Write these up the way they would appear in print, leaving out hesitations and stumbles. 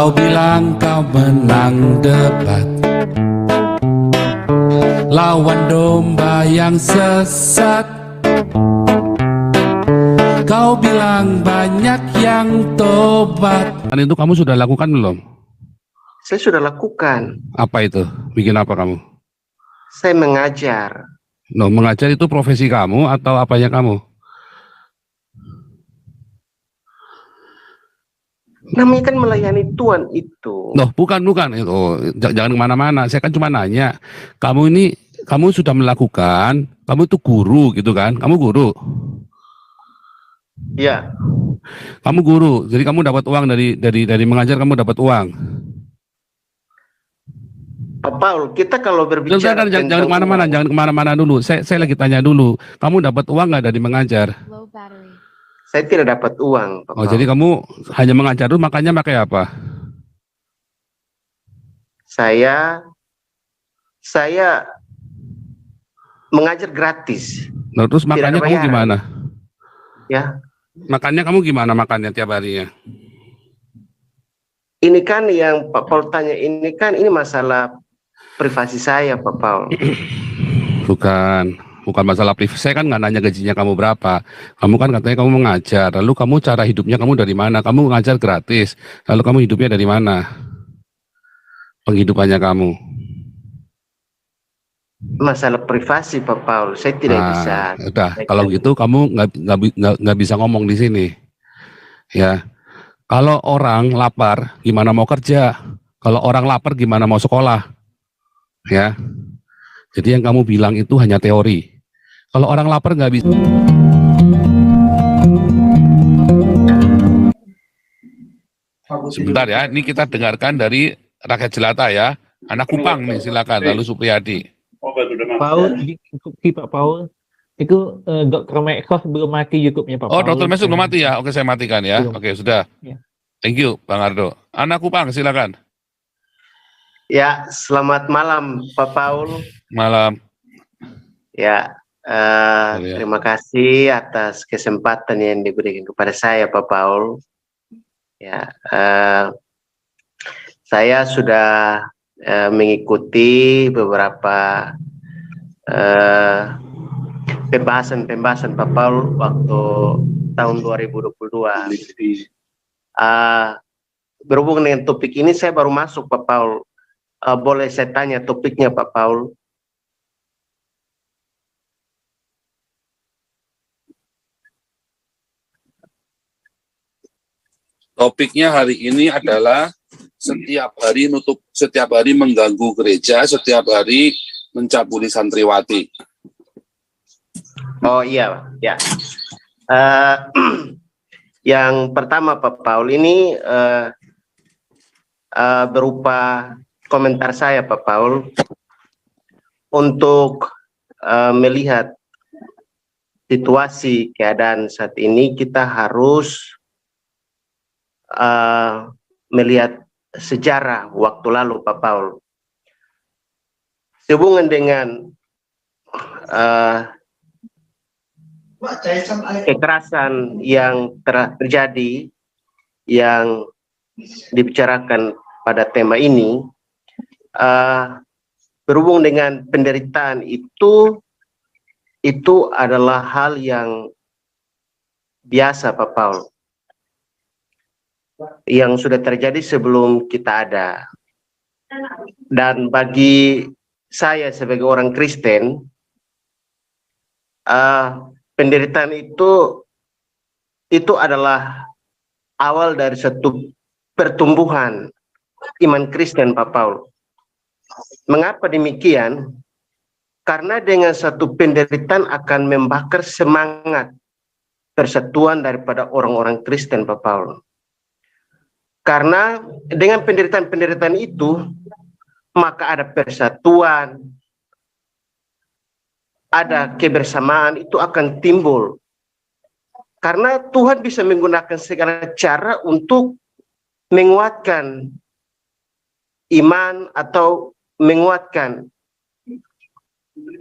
Kau bilang kau menang debat lawan domba yang sesat. Kau bilang banyak yang tobat. Itu kamu sudah lakukan belum? Saya sudah lakukan. Apa itu? Bikin apa kamu? Saya mengajar. No, mengajar itu profesi kamu atau apanya kamu? Namanya kan melayani Tuhan itu. No, bukan itu. Jangan kemana-mana. Saya kan cuma nanya. Kamu sudah melakukan. Kamu itu guru gitu kan? Kamu guru. Ya. Kamu guru. Jadi kamu dapat uang dari mengajar. Kamu dapat uang. Pak Paul, kita kalau berbicara jangan kemana-mana. Jangan kemana-mana dulu. Saya lagi tanya dulu. Kamu dapat uang nggak dari mengajar? Saya tidak dapat uang, Pak Paul. Jadi kamu hanya mengajar dulu. Makanya pakai apa? Saya mengajar gratis. Nah, terus makannya kamu gimana? Ya. Makannya kamu gimana makannya tiap harinya? Ini kan yang Pak Paul tanya ini masalah privasi saya, Pak Paul. Bukan masalah privasi. Saya kan nggak nanya gajinya kamu berapa. Kamu kan katanya kamu mengajar. Lalu kamu cara hidupnya kamu dari mana? Kamu mengajar gratis. Lalu kamu hidupnya dari mana? Penghidupannya kamu? Masalah privasi, Pak Paul. Saya tidak bisa. Udah, kalau gitu kamu nggak bisa ngomong di sini. Ya. Kalau orang lapar, gimana mau kerja? Kalau orang lapar, gimana mau sekolah? Ya. Jadi yang kamu bilang itu hanya teori. Kalau orang lapar nggak bisa. Sebentar ya, ini kita dengarkan dari rakyat jelata ya. Anak Kupang nih, silakan. Lalu Supriyadi. Paul, Pak Paul, itu Dr. Mekos belum mati YouTube-nya Pak Paul. Oh, Dr. Mekos belum mati ya? Oke, saya matikan ya. Belum. Oke, sudah. Ya. Thank you, Bang Ardo. Anak Kupang, silakan. Ya, selamat malam, Pak Paul. Malam. Ya, terima kasih atas kesempatan yang diberikan kepada saya, Pak Paul. Ya, saya sudah mengikuti beberapa pembahasan Pak Paul waktu tahun 2022. Berhubung dengan topik ini saya baru masuk, Pak Paul. Boleh saya tanya topiknya, Pak Paul? Topiknya hari ini adalah setiap hari mengganggu gereja, setiap hari mencabuli santriwati. Oh iya, ya. Yang pertama, Pak Paul, ini berupa komentar saya, Pak Paul, untuk melihat situasi keadaan saat ini. Kita harus melihat sejarah waktu lalu, Pak Paul. Sehubungan dengan kekerasan yang terjadi, yang dibicarakan pada tema ini, berhubung dengan penderitaan itu adalah hal yang biasa, Pak Paul, yang sudah terjadi sebelum kita ada. Dan bagi saya sebagai orang Kristen, penderitaan itu adalah awal dari satu pertumbuhan iman Kristen, Pak Paul. Mengapa demikian? Karena dengan satu penderitaan akan membakar semangat persatuan daripada orang-orang Kristen, Pak Paul. Karena dengan penderitaan-penderitaan itu, maka ada persatuan, ada kebersamaan, itu akan timbul. Karena Tuhan bisa menggunakan segala cara untuk menguatkan iman atau menguatkan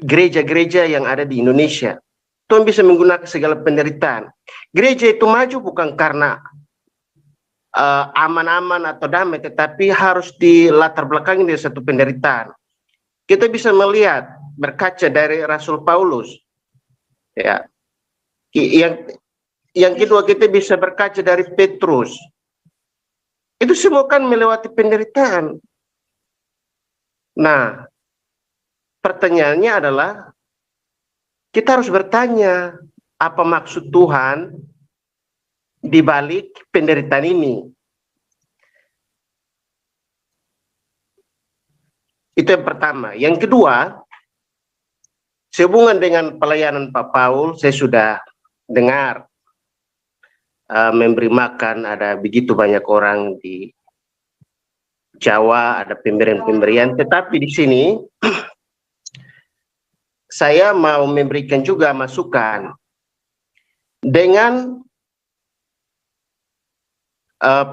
gereja-gereja yang ada di Indonesia. Tuhan bisa menggunakan segala penderitaan. Gereja itu maju bukan karena aman-aman atau damai, tetapi harus dilatar belakangi dari satu penderitaan. Kita bisa melihat, berkaca dari Rasul Paulus, ya. Yang kedua, kita bisa berkaca dari Petrus. Itu semua kan melewati penderitaan. Nah, pertanyaannya adalah, kita harus bertanya, apa maksud Tuhan di balik penderitaan ini? Itu yang pertama. Yang kedua, sehubungan dengan pelayanan Pak Paul, saya sudah dengar memberi makan, ada begitu banyak orang di Jawa, ada pemberian-pemberian, tetapi di sini saya mau memberikan juga masukan dengan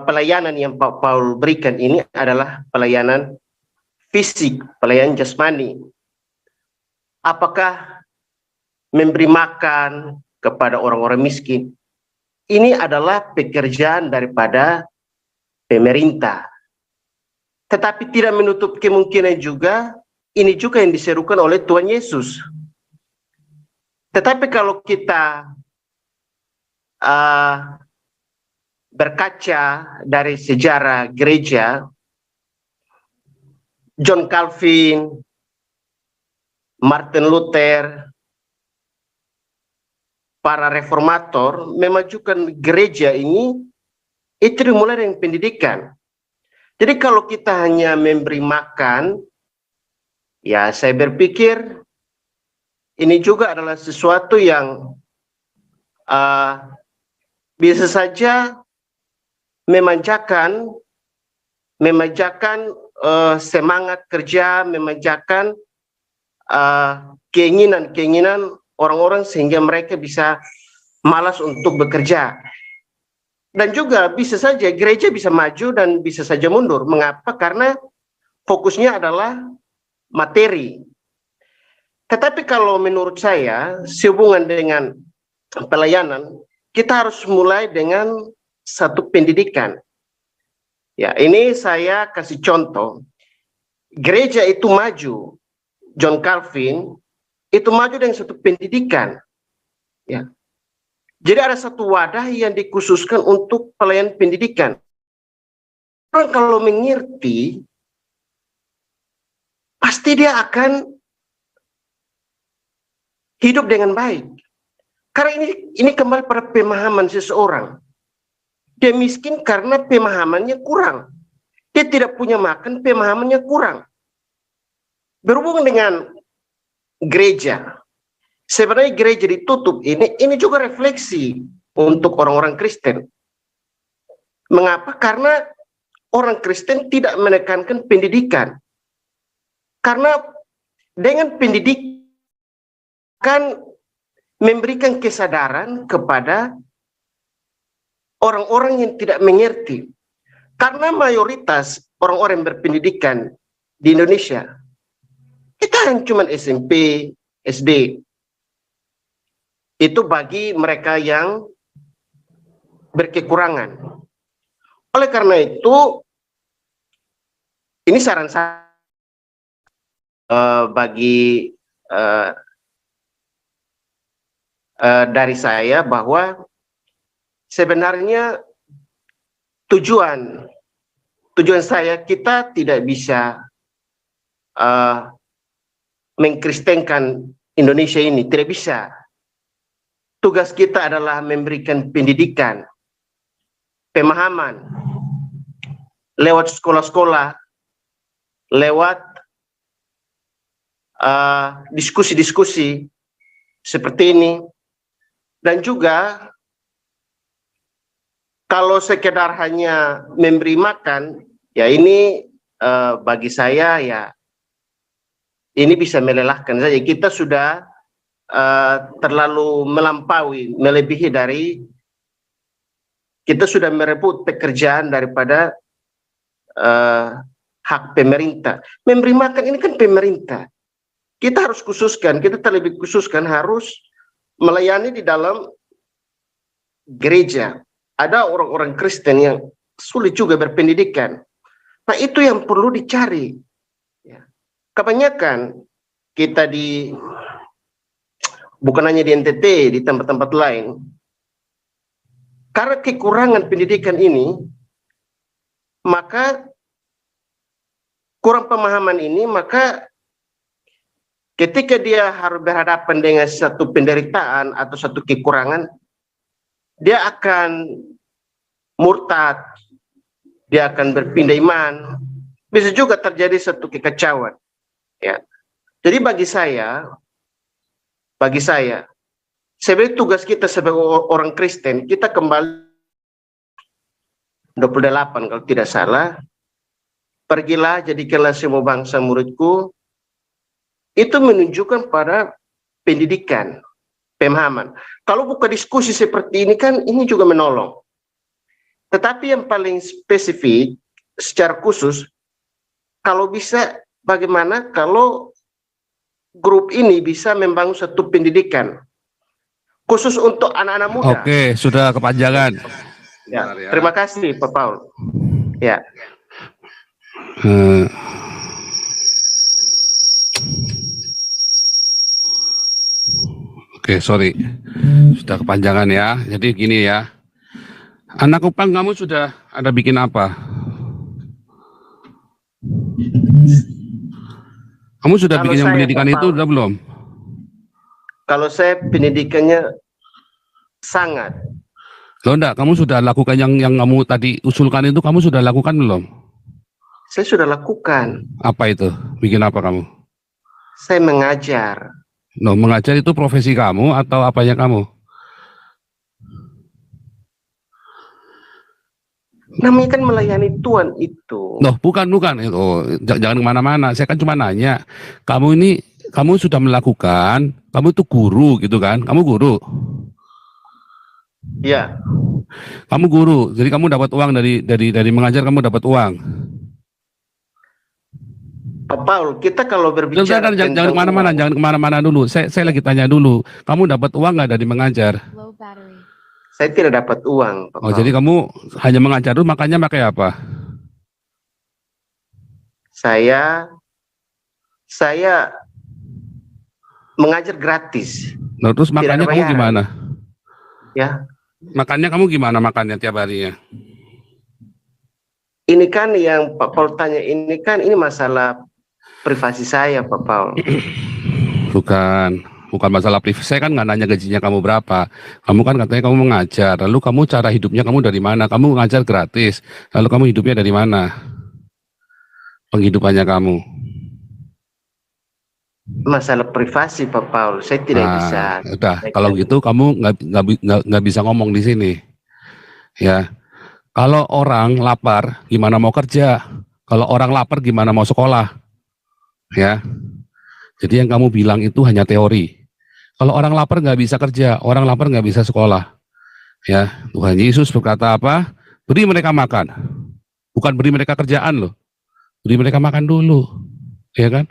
pelayanan yang Pak Paul berikan ini adalah pelayanan fisik, pelayanan jasmani. Apakah memberi makan kepada orang-orang miskin? Ini adalah pekerjaan daripada pemerintah. Tetapi tidak menutup kemungkinan juga, ini juga yang diserukan oleh Tuhan Yesus. Tetapi kalau kita berkaca dari sejarah gereja, John Calvin, Martin Luther, para reformator memajukan gereja ini, itu dimulai dengan pendidikan. Jadi kalau kita hanya memberi makan, ya saya berpikir ini juga adalah sesuatu yang bisa saja memanjakan semangat kerja, memanjakan keinginan orang-orang sehingga mereka bisa malas untuk bekerja. Dan juga bisa saja gereja bisa maju dan bisa saja mundur. Mengapa? Karena fokusnya adalah materi. Tetapi kalau menurut saya, sehubungan dengan pelayanan, kita harus mulai dengan satu pendidikan. Ya, ini saya kasih contoh. Gereja itu maju, John Calvin itu maju dengan satu pendidikan. Ya. Jadi ada satu wadah yang dikhususkan untuk pelayanan pendidikan. Orang kalau mengerti, pasti dia akan hidup dengan baik. Karena ini kembali pada pemahaman seseorang. Dia miskin karena pemahamannya kurang. Dia tidak punya makan, pemahamannya kurang. Berhubungan dengan gereja, sebenarnya gereja ditutup ini juga refleksi untuk orang-orang Kristen. Mengapa? Karena orang Kristen tidak menekankan pendidikan. Karena dengan pendidikan memberikan kesadaran kepada orang-orang yang tidak mengerti. Karena mayoritas orang-orang yang berpendidikan di Indonesia itu hanya cuma SMP, SD. Itu bagi mereka yang berkekurangan. Oleh karena itu, ini saran saya dari saya bahwa sebenarnya tujuan saya, kita tidak bisa mengkristenkan Indonesia ini, tidak bisa. Tugas kita adalah memberikan pendidikan, pemahaman, lewat sekolah-sekolah, lewat diskusi-diskusi seperti ini. Dan juga kalau sekedar hanya memberi makan, ya ini bagi saya ya ini bisa melelahkan saja. Kita sudah terlalu melebihi dari, kita sudah merebut pekerjaan daripada hak pemerintah. Memberi makan ini kan pemerintah. Kita harus khususkan, kita terlebih khususkan harus melayani di dalam gereja. Ada orang-orang Kristen yang sulit juga berpendidikan. Nah, itu yang perlu dicari. Ya. Kebanyakan kita bukan hanya di NTT, di tempat-tempat lain, karena kekurangan pendidikan ini, maka kurang pemahaman ini, maka ketika dia harus berhadapan dengan satu penderitaan atau satu kekurangan, dia akan murtad, dia akan berpindah iman, bisa juga terjadi satu kekacauan. Ya. Jadi bagi saya, sebagai tugas kita sebagai orang Kristen, kita kembali 28 kalau tidak salah, pergilah jadikanlah semua bangsa muridku, itu menunjukkan pada pendidikan, pemahaman. Kalau buka diskusi seperti ini kan ini juga menolong. Tetapi yang paling spesifik secara khusus, kalau bisa bagaimana kalau grup ini bisa membangun satu pendidikan khusus untuk anak-anak muda. Oke, sudah kepanjangan. Ya, terima kasih Pak Paul. Ya. Oke, sorry. Sudah kepanjangan ya. Jadi gini ya. Anak Kupang, kamu sudah ada bikin apa? Kamu sudah Kalau bikin yang saya, pendidikan Pak itu Paul, udah belum? Kalau saya pendidikannya sangat. Loh enggak, kamu sudah lakukan yang kamu tadi usulkan itu, kamu sudah lakukan belum? Saya sudah lakukan. Apa itu? Bikin apa kamu? Saya mengajar. Loh, mengajar itu profesi kamu atau apanya kamu? Namanya kan melayani Tuhan itu. Loh, bukan itu. Jangan kemana-mana. Saya kan cuma nanya. Kamu sudah melakukan. Kamu itu guru gitu kan? Kamu guru. Ya, Kamu guru. Jadi kamu dapat uang dari mengajar. Kamu dapat uang. Pak Paul, kita kalau berbicara Jangan kemana-mana. uang, Jangan kemana-mana dulu. Saya lagi tanya dulu. Kamu dapat uang nggak dari mengajar? Low battery. saya tidak dapat uang, Pak Oh, Paul. jadi kamu hanya mengajar dulu. Makanya pakai apa? Saya mengajar gratis. Nah, terus Tidak makannya ada kamu bayaran. gimana? Ya, Makannya kamu gimana makannya tiap harinya? ini kan yang Pak Paul tanya ini kan ini masalah privasi saya, Pak Paul. Bukan masalah privasi. Saya kan nggak nanya gajinya kamu berapa. Kamu kan katanya kamu mengajar. Lalu kamu cara hidupnya kamu dari mana? Kamu mengajar gratis. Lalu kamu hidupnya dari mana? Penghidupannya kamu. Masalah privasi, Pak Paul. Saya tidak bisa. Udah. Kalau gitu kamu nggak bisa ngomong di sini. Ya. Kalau orang lapar, gimana mau kerja? Kalau orang lapar, gimana mau sekolah? Ya. Jadi yang kamu bilang itu hanya teori. Kalau orang lapar nggak bisa kerja, orang lapar nggak bisa sekolah. Ya, Tuhan Yesus berkata apa? Beri mereka makan. Bukan beri mereka kerjaan loh. Beri mereka makan dulu. Ya kan?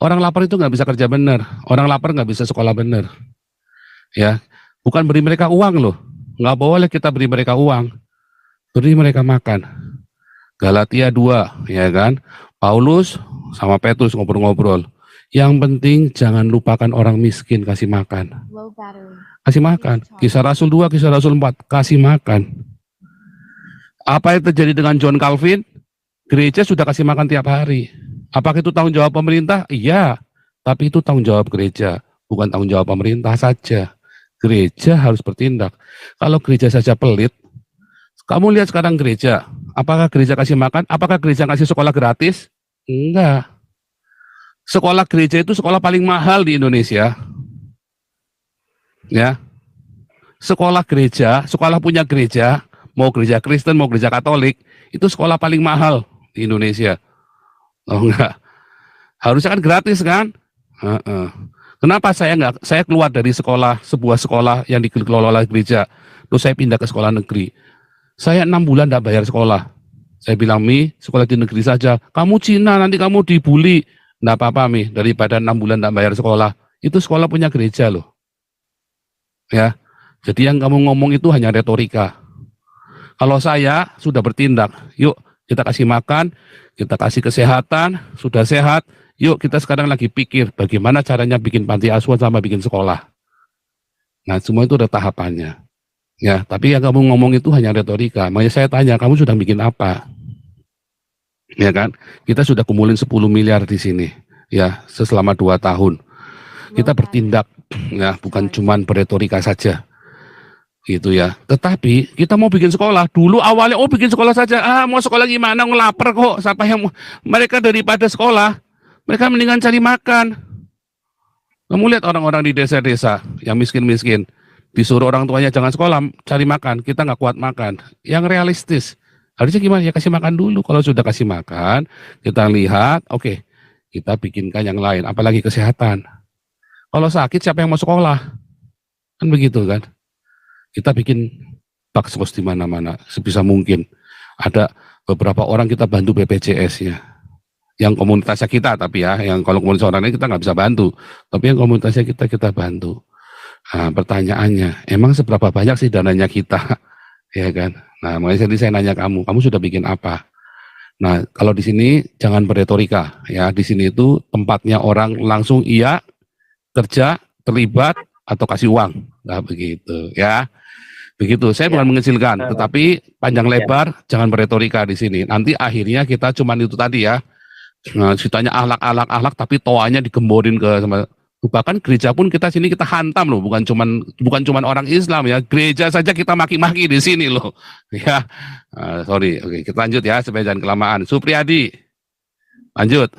Orang lapar itu nggak bisa kerja benar. Orang lapar nggak bisa sekolah benar. Ya, bukan beri mereka uang loh. Nggak boleh kita beri mereka uang. Beri mereka makan. Galatia 2, ya kan? Paulus sama Petrus ngobrol-ngobrol. Yang penting jangan lupakan orang miskin, kasih makan. Low battery. Kasih makan. Kisah Rasul 2, Kisah Rasul 4, kasih makan. Apa yang terjadi dengan John Calvin? Gereja sudah kasih makan tiap hari. Apakah itu tanggung jawab pemerintah? Iya. Tapi itu tanggung jawab gereja, bukan tanggung jawab pemerintah saja. Gereja harus bertindak. Kalau gereja saja pelit, kamu lihat sekarang gereja, apakah gereja kasih makan? Apakah gereja kasih sekolah gratis? Enggak. Sekolah gereja itu sekolah paling mahal di Indonesia. Ya. Sekolah gereja, sekolah punya gereja, mau gereja Kristen, mau gereja Katolik, itu sekolah paling mahal di Indonesia. Oh enggak. Harusnya kan gratis kan? Kenapa saya keluar dari sebuah sekolah yang dikelola oleh gereja, terus saya pindah ke sekolah negeri. Saya 6 bulan tidak bayar sekolah. Saya bilang, Mi, sekolah di negeri saja. Kamu Cina, nanti kamu dibully. Tidak apa-apa, Mi, daripada 6 bulan tidak bayar sekolah. Itu sekolah punya gereja loh. Ya, jadi yang kamu ngomong itu hanya retorika. Kalau saya sudah bertindak, yuk kita kasih makan, kita kasih kesehatan, sudah sehat, yuk kita sekarang lagi pikir bagaimana caranya bikin panti asuhan sama bikin sekolah. Nah, semua itu ada tahapannya. Ya, tapi yang kamu ngomong itu hanya retorika. Makanya saya tanya, kamu sudah bikin apa? Ya kan? Kita sudah kumpulin 10 miliar di sini. Ya, selama 2 tahun. Kita bertindak, ya, bukan cuman beretorika saja. Gitu ya. Tetapi kita mau bikin sekolah. Dulu awalnya bikin sekolah saja. Mau sekolah gimana? Ngelapar kok. Siapa yang mereka daripada sekolah, mereka mendingan cari makan. Kamu lihat orang-orang di desa-desa yang miskin-miskin, disuruh orang tuanya jangan sekolah, cari makan. Kita nggak kuat makan. Yang realistis. Harusnya gimana? Ya kasih makan dulu. Kalau sudah kasih makan, kita lihat, oke, kita bikinkan yang lain. Apalagi kesehatan. Kalau sakit siapa yang mau sekolah? Kan begitu kan? Kita bikin baksos di mana-mana sebisa mungkin. Ada beberapa orang kita bantu BPJS-nya. Yang komunitasnya kita, tapi ya, yang kalau komunitas orang lain kita nggak bisa bantu. Tapi yang komunitasnya kita bantu. Nah, pertanyaannya, emang seberapa banyak sih dananya kita? Ya kan? Nah, makanya tadi saya nanya kamu sudah bikin apa? Nah, kalau di sini jangan beretorika. Ya, di sini itu tempatnya orang langsung iya, kerja, terlibat, atau kasih uang. Nah, begitu ya. Begitu, saya bukan mengecilkan, tetapi panjang lebar, jangan beretorika di sini. Nanti akhirnya kita cuman itu tadi ya, nah, ceritanya ahlak, tapi toanya digemborin ke sama. Bahkan gereja pun kita sini kita hantam loh, bukan cuman orang Islam ya, gereja saja kita maki-maki di sini loh. Ya, sorry, oke, kita lanjut ya, supaya jangan kelamaan. Supriyadi, lanjut.